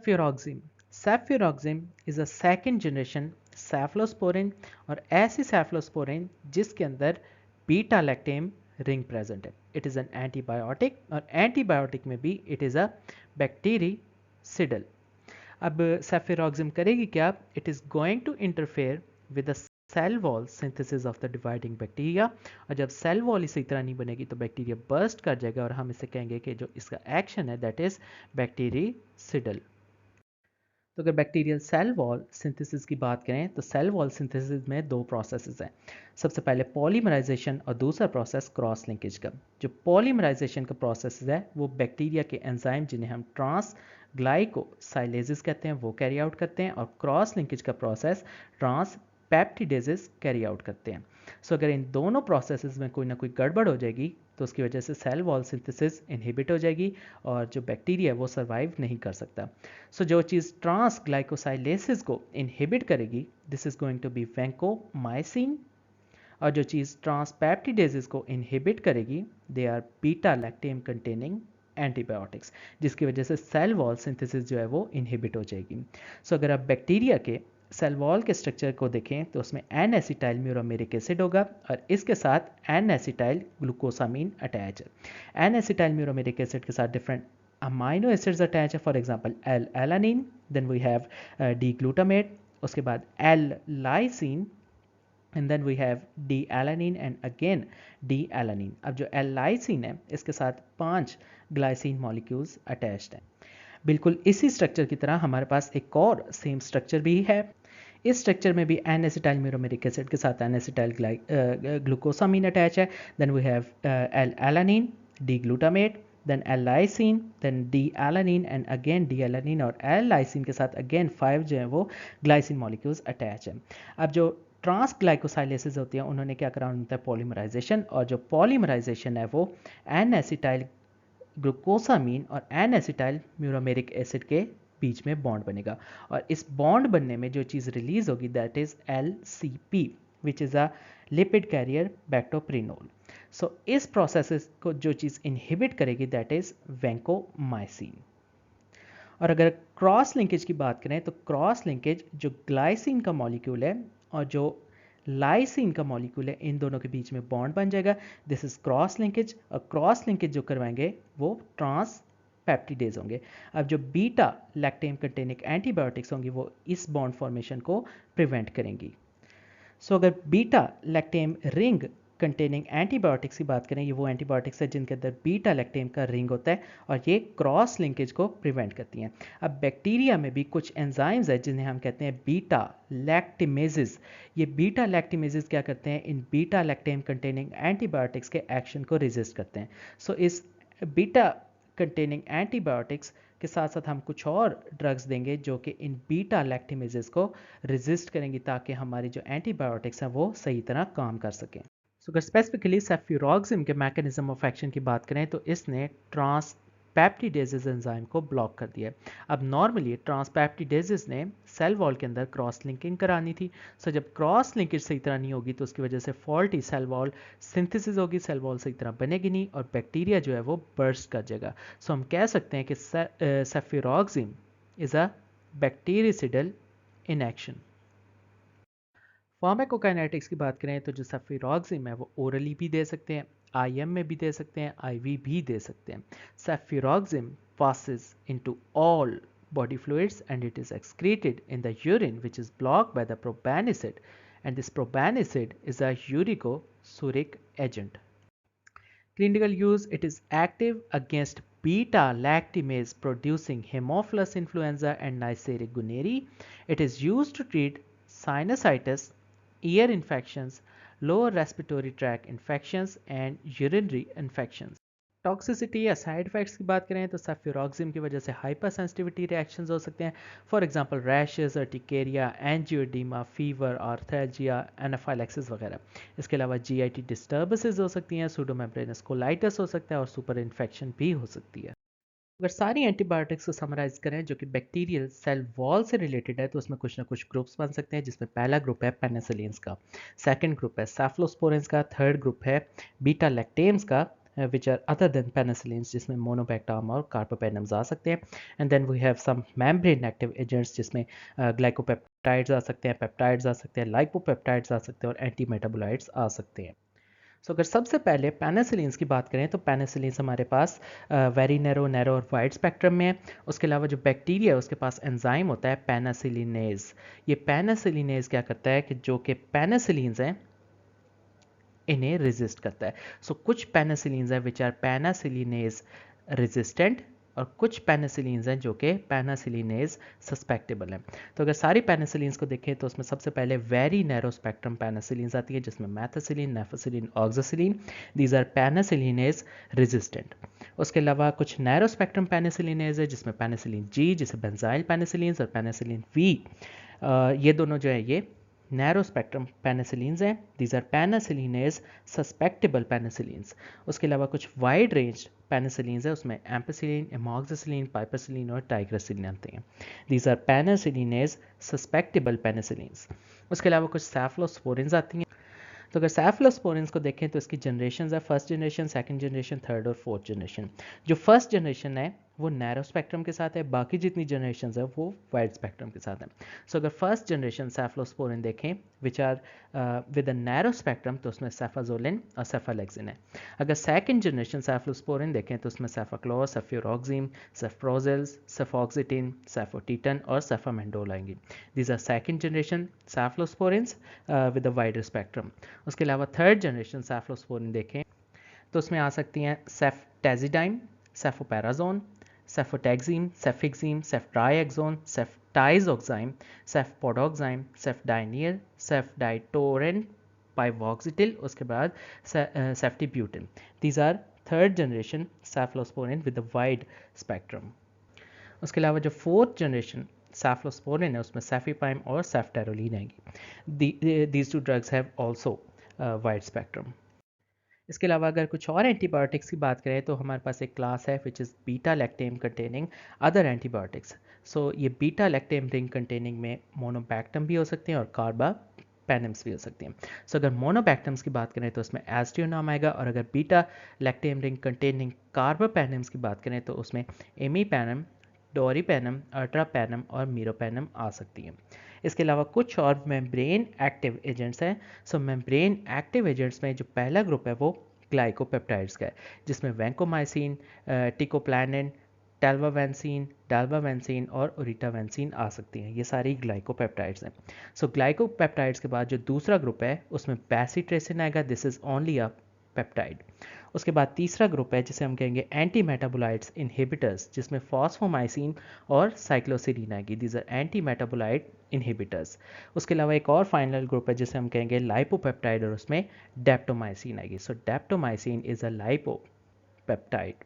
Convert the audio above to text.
सेफ्यूरोक्सिम। Cefuroxime is a second generation cephalosporin और ऐसी cephalosporin जिसके अंदर बीटा लैक्टेम रिंग प्रेजेंट है। इट इज़ एन एंटीबायोटिक और एंटीबायोटिक में भी इट इज़ अ बैक्टीरिसिडल। अब सेफ्यूरोक्सिम करेगी क्या? It is going to interfere with the cell wall synthesis of the dividing bacteria, और जब सेल वॉल इसी तरह नहीं बनेगी तो बैक्टीरिया बर्स्ट कर जाएगा और हम इसे कहेंगे कि जो इसका एक्शन है दैट इज बैक्टीरिसिडल। तो अगर बैक्टीरियल सेल वॉल सिंथेसिस की बात करें तो सेल वॉल सिंथेसिस में दो प्रोसेसेस हैं। सबसे पहले पॉलीमराइजेशन और दूसरा प्रोसेस क्रॉस लिंकेज का। जो पॉलीमराइजेशन का प्रोसेस है वो बैक्टीरिया के एंजाइम जिन्हें हम ट्रांस ग्लाइकोसाइलेसिस कहते हैं वो कैरी आउट करते हैं, और क्रॉस लिंकेज का process transpeptidases carry out करते हैं। सो अगर इन दोनों प्रोसेसेस में कोई ना कोई गड़बड़ हो जाएगी तो उसकी वजह से सेल वॉल सिंथेसिस इनहिबिट हो जाएगी और जो बैक्टीरिया है वो सर्वाइव नहीं कर सकता। सो जो चीज़ ट्रांस ग्लाइकोसाइलेसिस को इनहिबिट करेगी this is going to be vancomycin, और जो चीज़ ट्रांसपेप्टिडेजेस को इनहिबिट करेगी they are beta lactam containing antibiotics, जिसकी वजह से सेल वॉल सिंथेसिस जो है वो इनहिबिट हो जाएगी। सो अगर आप बैक्टीरिया के सेल वॉल के स्ट्रक्चर को देखें तो उसमें एन एसिटाइल म्यूरामेरिक एसिड होगा और इसके साथ एन एसिटाइल ग्लूकोसामीन अटैच है। एन एसिटाइल म्यूरामेरिक एसिड के साथ डिफरेंट अमाइनो एसिड्स अटैच है, for example L alanine, then we have D glutamate, उसके बाद L lysine, and then we have D-alanine and again D-alanine। अब जो L-lysine है इसके साथ 5 ग्लाइसिन मॉलिक्यूल्स अटैच्ड हैं। बिल्कुल इसी स्ट्रक्चर की तरह हमारे पास एक और सेम स्ट्रक्चर भी है। इस स्ट्रक्चर में भी एन एसिटाइल म्यूरामेरिक एसिड के साथ एन एसिटाइल ग्लूकोसामीन अटैच है, then we have L-alanine, D-glutamate, then L-lysine, then D-alanine and again D-alanine, और L-lysine के साथ again 5 जो है वो ग्लाइसिन मॉलिक्यूल्स अटैच है। अब जो ट्रांस ग्लाइकोसाइलेसिस होती है उन्होंने क्या करा होता है पॉलीमराइजेशन, और जो पॉलीमराइजेशन है वो एन एसिटाइल ग्लूकोसामीन और एन एसिटाइल म्यूरामेरिक एसिड के बीच में बॉन्ड बनेगा, और इस बॉन्ड बनने में जो चीज़ रिलीज होगी that is LCP which is a lipid carrier bactoprenol. So इस प्रोसेस को जो चीज़ इनहिबिट करेगी दैट इज वैंकोमाइसिन। और अगर क्रॉस लिंकेज की बात करें तो क्रॉस लिंकेज जो ग्लाइसिन का मॉलिक्यूल है और जो लाइसिन का मॉलिक्यूल है इन दोनों के बीच में बॉन्ड बन जाएगा, दिस इज क्रॉस लिंकेज। और क्रॉस लिंकेज जो करवाएंगे वो ट्रांस पेप्टिडेज होंगे। अब जो बीटा लैक्टेम कंटेनिंग एंटीबायोटिक्स होंगी वो इस बॉन्ड फॉर्मेशन को प्रिवेंट करेंगी। सो अगर beta lactam ring containing antibiotics की बात करें, ये वो एंटीबायोटिक्स है जिनके अंदर बीटा लैक्टेम का रिंग होता है और ये क्रॉस लिंकेज को प्रिवेंट करती हैं। अब बैक्टीरिया में भी कुछ एंजाइम्स है जिन्हें हम कहते हैं बीटा लैक्टिमेजेस। ये बीटा लैक्टिमेजेस क्या करते हैं, इन बीटा लैक्टेम कंटेनिंग एंटीबायोटिक्स के एक्शन को रेजिस्ट करते हैं। सो इस बीटा कंटेनिंग एंटीबायोटिक्स के साथ साथ हम कुछ और ड्रग्स देंगे जो कि इन बीटा लैक्टिमेजेस को रेजिस्ट करेंगी ताकि हमारी जो एंटीबायोटिक्स हैं वो सही तरह काम कर सकें। सो अगर स्पेसिफिकली सेफ्यूरोक्सिम के मैकेनिज्म ऑफ एक्शन की बात करें तो इसने ट्रांस पेप्टिडेजेस एंजाइम को ब्लॉक कर दिया। अब नॉर्मली ट्रांसपेप्टिडेजेस ने सेल वॉल के अंदर क्रॉस लिंकिंग करानी थी। सो जब क्रॉस लिंकेज सही तरह नहीं होगी तो उसकी वजह से फॉल्टी सेल वॉल सिंथेसिस होगी, सेल वॉल सही तरह बनेगी नहीं और बैक्टीरिया जो है वो बर्स्ट कर जाएगा। सो हम कह सकते हैं कि cefuroxime is a bactericidal in action. Pharmacokinetics की बात करें तो जो सेफ्यूरोक्सिम है वो ओरली भी दे सकते हैं, IM में भी दे सकते हैं, IV भी दे सकते हैं। सेफ्यूरोक्सिम passes into all body fluids and it is excreted in the urine which is blocked by the propanicid, and this propanicid is a uricosuric agent. Clinical use, it is active against beta lactamase producing Haemophilus influenza and Neisseria gonorrhoeae. It is used to treat sinusitis, ear infections, lower respiratory tract infections and urinary infections. Toxicity या side effects की बात करें तो सेफ्यूरोक्सिम की वजह से hyper sensitivity reactions हो सकते हैं, for example rashes, urticaria, angioedema, fever, arthralgia, anaphylaxis वगैरह। इसके अलावा GIT डिस्टर्बेंसेस हो सकती हैं, सूडोमेम्ब्रेनस कोलाइटिस हो सकता है और सुपर इन्फेक्शन भी हो सकती है। अगर सारी एंटीबायोटिक्स को समराइज करें जो कि बैक्टीरियल सेल वॉल से रिलेटेड है तो उसमें कुछ ना कुछ ग्रुप्स बन सकते हैं, जिसमें पहला ग्रुप है पेनिसिलिन्स का, सेकंड ग्रुप है सेफलोस्पोरिन्स का, थर्ड ग्रुप है बीटा लैक्टेम्स का, which are other than penicillins, जिसमें मोनोबैक्टाम और कार्बोपेनम्स आ सकते हैं। And then we have some membrane active agents, जिसमें ग्लाइकोपेप्टाइड्स आ सकते हैं, पेप्टाइड्स आ सकते हैं, लाइपोपेप्टाइड्स आ सकते हैं और एंटी मेटाबोलाइट्स आ सकते हैं। सो अगर सबसे पहले पेनिसिलिन्स की बात करें तो पेनिसिलिन्स हमारे पास वेरी नैरो, नैरो और वाइड स्पेक्ट्रम में है। उसके अलावा जो बैक्टीरिया है उसके पास एंजाइम होता है पेनिसिलिनेज। ये पेनिसिलिनेज क्या करता है कि जो कि पेनिसिलिन्स हैं इन्हें रेजिस्ट करता है। सो कुछ पेनिसिलिन्स हैं विच आर पेनिसिलिनेज रेजिस्टेंट और कुछ पेनिसिलिन्स हैं जो कि पेनिसिलिनेज सस्पेक्टेबल हैं। तो अगर सारी पेनिसिलिन्स को देखें तो उसमें सबसे पहले वेरी नैरो स्पेक्ट्रम पेनिसिलिन्स आती है, जिसमें methicillin, nafcillin, oxacillin, these are penicillinase resistant. उसके अलावा कुछ नैरो स्पेक्ट्रम पेनिसिलिनेज है, जिसमें पेनिसिलिन जी, जिसे बेंजाइल पेनिसिलिन्स, और पेनिसिलिन वी, ये दोनों जो है ये नैरो स्पेक्ट्रम पेनिसिलिन्स हैं। These are penicillinase susceptible penicillins. उसके अलावा कुछ वाइड रेंज पेनिसिलिन्स है, उसमें एम्पिसिलिन, एमॉक्सिसिलिन, पाइपरसिलिन और टाइग्रासिलिन आते हैं। These are penicillinase susceptible penicillins. उसके अलावा कुछ सेफलोस्पोरिन्स आती हैं। तो अगर सेफलोस्पोरिन्स को देखें तो इसकी जनरेशन है, first generation, second generation, third और फोर्थ जनरेशन। जो फर्स्ट जनरेशन है वो नैरो स्पेक्ट्रम के साथ है, बाकी जितनी जनरेशन है वो वाइड स्पेक्ट्रम के साथ है। सो अगर फर्स्ट जनरेशन सेफलोस्पोरिन देखें which are with a narrow spectrum तो उसमें सेफाजोलिन और सेफालेक्सिन है। अगर सेकंड जनरेशन सेफलोस्पोरिन देखें तो उसमें सेफाक्लोर, सेफ्यूरोक्सिम, सेफ्रोजिल्स, सेफॉक्सिटिन, सेफोटीटन और सेफामेंडोल आएंगी। These are second generation cephalosporins with a wider spectrum. उसके अलावा थर्ड जनरेशन सेफलोस्पोरिन देखें तो उसमें आ सकती हैं सेफ्टेजिडाइम, सेफोपैराजोन, सेफोटैक्सीम, सेफिक्सीम, सेफ्ट्राइएक्सोन, सेफ्टाइजोक्साइम, सेफपोडोक्साइम, सेफडाइनियर, सेफडाइटोरेंट, पाइवॉक्सिटिल, उसके बाद ceftibuten. These are third generation cephalosporin with a wide spectrum. उसके अलावा जो फोर्थ जनरेशन सेफलोस्पोरिन है उसमें सेफिपाइम और सेफ्टेरोलिन आएंगी। These two drugs have also wide spectrum. इसके अलावा अगर कुछ और एंटीबायोटिक्स की बात करें तो हमारे पास एक क्लास है which is beta lactam containing other antibiotics. So ये बीटा लैक्टेम रिंग कंटेनिंग में मोनोबैक्टम भी हो सकते हैं और कार्बा पैनम्स भी हो सकते हैं। सो अगर मोनोबैक्टम्स की बात करें तो उसमें एस्टियोनाम आएगा, और अगर बीटा लैक्टेम रिंग कंटेनिंग कार्बापेनम्स की बात करें तो उसमें एमीपैनम, डोरीपैनम, अल्ट्रापैनम और मीरोपैनम आ सकती हैं। इसके अलावा कुछ और मेम्ब्रेन एक्टिव एजेंट्स हैं। सो मेम्ब्रेन एक्टिव एजेंट्स में जो पहला ग्रुप है वो ग्लाइकोपेप्टाइड्स का है, जिसमें वैंकोमाइसिन, टिकोप्लानिन, टेल्वावेंसिन, डाल्बावेंसिन और ओरिटावेंसिन आ सकती हैं। ये सारी ग्लाइकोपेप्टाइड्स हैं। सो ग्लाइकोपेप्टाइड्स के बाद जो दूसरा ग्रुप है उसमें पैसिट्रेसिन आएगा, this is only a peptide. उसके बाद तीसरा ग्रुप है जिसे हम कहेंगे एंटी मेटाबोलाइट्स इनहिबिटर्स, जिसमें फॉस्फोमाइसिन और साइक्लोसिडीन आएगी। These are anti metabolite inhibitors. उसके अलावा एक और फाइनल ग्रुप है जिसे हम कहेंगे लाइपोपेप्टाइड, और उसमें डेप्टोमाइसिन आएगी। सो डेप्टोमाइसिन इज अ लाइपोपेप्टाइड।